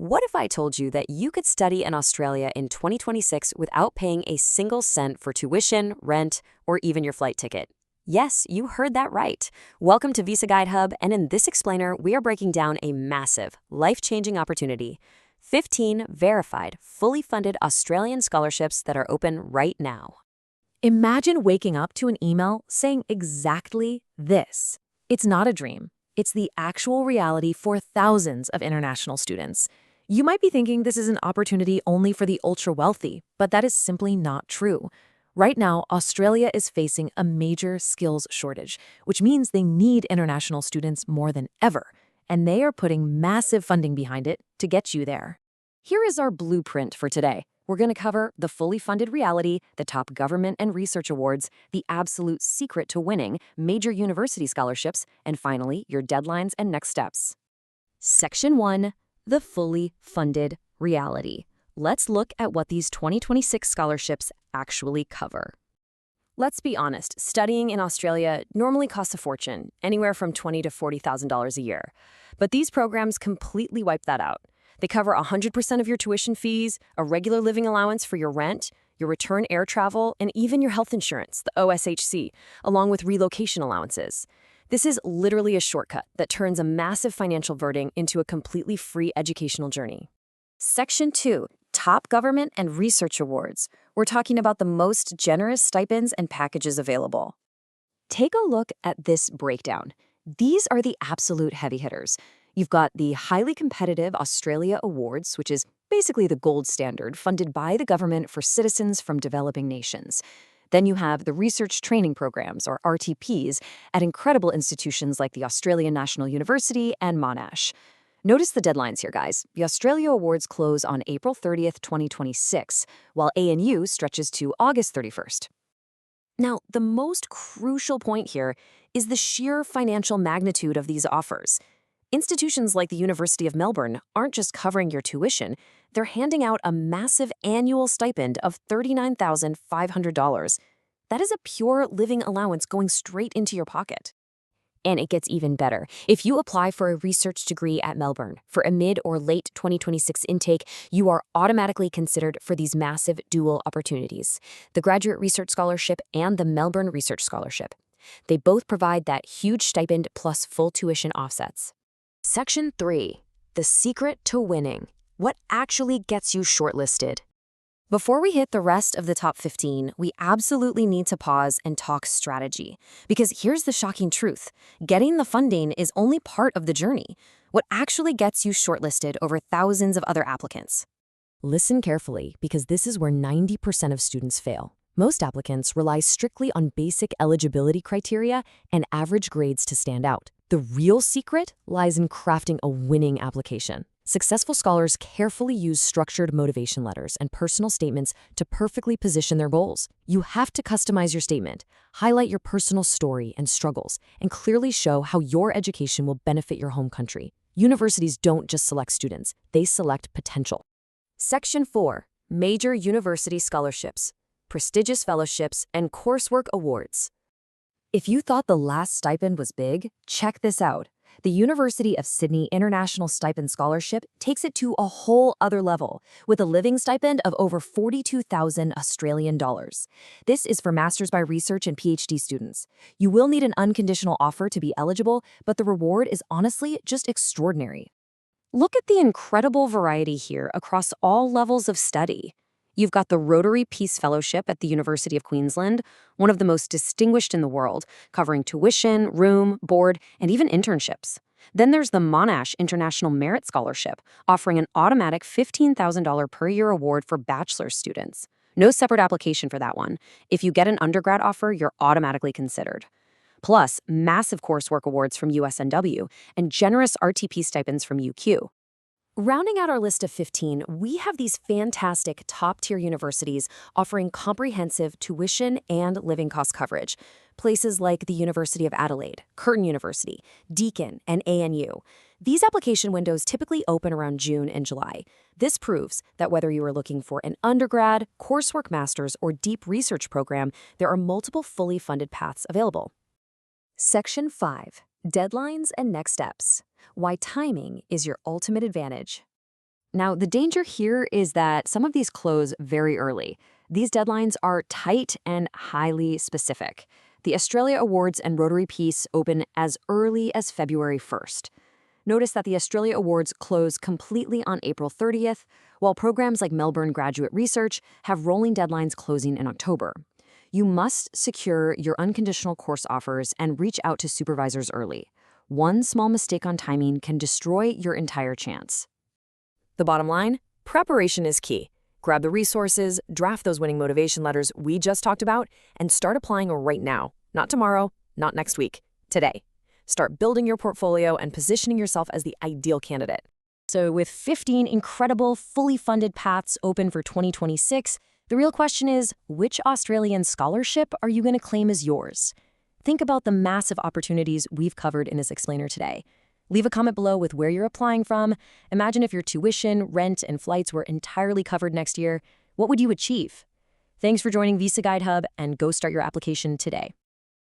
What if I told you that you could study in Australia in 2026 without paying a single cent for tuition, rent, or even your flight ticket? Yes, you heard that right. Welcome to Visa Guide Hub, and in this explainer, we are breaking down a massive, life-changing opportunity. 15 verified, fully funded Australian scholarships that are open right now. Imagine waking up to an email saying exactly this. It's not a dream. It's the actual reality for thousands of international students. You might be thinking this is an opportunity only for the ultra-wealthy, but that is simply not true. Right now, Australia is facing a major skills shortage, which means they need international students more than ever, and they are putting massive funding behind it to get you there. Here is our blueprint for today. We're going to cover the fully funded reality, the top government and research awards, the absolute secret to winning, major university scholarships, and finally, your deadlines and next steps. Section 1. The fully funded reality. Let's look at what these 2026 scholarships actually cover. Let's be honest, studying in Australia normally costs a fortune, anywhere from $20,000 to $40,000 a year. But these programs completely wipe that out. They cover 100% of your tuition fees, a regular living allowance for your rent, your return air travel, and even your health insurance, the OSHC, along with relocation allowances. This is literally a shortcut that turns a massive financial burden into a completely free educational journey. Section 2. Top government and research awards. We're talking about the most generous stipends and packages available. Take a look at this breakdown. These are the absolute heavy hitters. You've got the highly competitive Australia Awards, which is basically the gold standard, funded by the government for citizens from developing nations. Then you have the research training programs, or RTPs, at incredible institutions like the Australian National University and Monash. Notice the deadlines here, guys. The Australia Awards close on April 30th, 2026, while ANU stretches to August 31st. Now, the most crucial point here is the sheer financial magnitude of these offers. Institutions like the University of Melbourne aren't just covering your tuition, they're handing out a massive annual stipend of $39,500. That is a pure living allowance going straight into your pocket. And it gets even better. If you apply for a research degree at Melbourne for a mid or late 2026 intake, you are automatically considered for these massive dual opportunities, the Graduate Research Scholarship and the Melbourne Research Scholarship. They both provide that huge stipend plus full tuition offsets. Section 3. The secret to winning. What actually gets you shortlisted? Before we hit the rest of the top 15, we absolutely need to pause and talk strategy. Because here's the shocking truth. Getting the funding is only part of the journey. What actually gets you shortlisted over thousands of other applicants? Listen carefully, because this is where 90% of students fail. Most applicants rely strictly on basic eligibility criteria and average grades to stand out. The real secret lies in crafting a winning application. Successful scholars carefully use structured motivation letters and personal statements to perfectly position their goals. You have to customize your statement, highlight your personal story and struggles, and clearly show how your education will benefit your home country. Universities don't just select students, they select potential. Section 4. Major university scholarships, prestigious fellowships, and coursework awards. If you thought the last stipend was big, check this out. The University of Sydney International Stipend Scholarship takes it to a whole other level, with a living stipend of over 42,000 Australian dollars. This is for Masters by Research and PhD students. You will need an unconditional offer to be eligible, but the reward is honestly just extraordinary. Look at the incredible variety here across all levels of study. You've got the Rotary Peace Fellowship at the University of Queensland, one of the most distinguished in the world, covering tuition, room, board, and even internships. Then there's the Monash International Merit Scholarship, offering an automatic $15,000 per year award for bachelor students. No separate application for that one. If you get an undergrad offer, you're automatically considered. Plus, massive coursework awards from USNW and generous RTP stipends from UQ. Rounding out our list of 15, we have these fantastic top-tier universities offering comprehensive tuition and living cost coverage. Places like the University of Adelaide, Curtin University, Deakin, and ANU. These application windows typically open around June and July. This proves that whether you are looking for an undergrad, coursework master's, or deep research program, there are multiple fully funded paths available. Section 5. Deadlines and next steps. Why timing is your ultimate advantage. Now, the danger here is that some of these close very early. These deadlines are tight and highly specific. The Australia Awards and Rotary Peace open as early as February 1st. Notice that the Australia Awards close completely on April 30th, while programs like Melbourne Graduate Research have rolling deadlines closing in October. You must secure your unconditional course offers and reach out to supervisors early. One small mistake on timing can destroy your entire chance. The bottom line, preparation is key. Grab the resources, draft those winning motivation letters we just talked about, and start applying right now. Not tomorrow, not next week, today. Start building your portfolio and positioning yourself as the ideal candidate. So with 15 incredible, fully funded paths open for 2026, the real question is, which Australian scholarship are you going to claim as yours? Think about the massive opportunities we've covered in this explainer today. Leave a comment below with where you're applying from. Imagine if your tuition, rent, and flights were entirely covered next year. What would you achieve? Thanks for joining Visa Guide Hub, and go start your application today.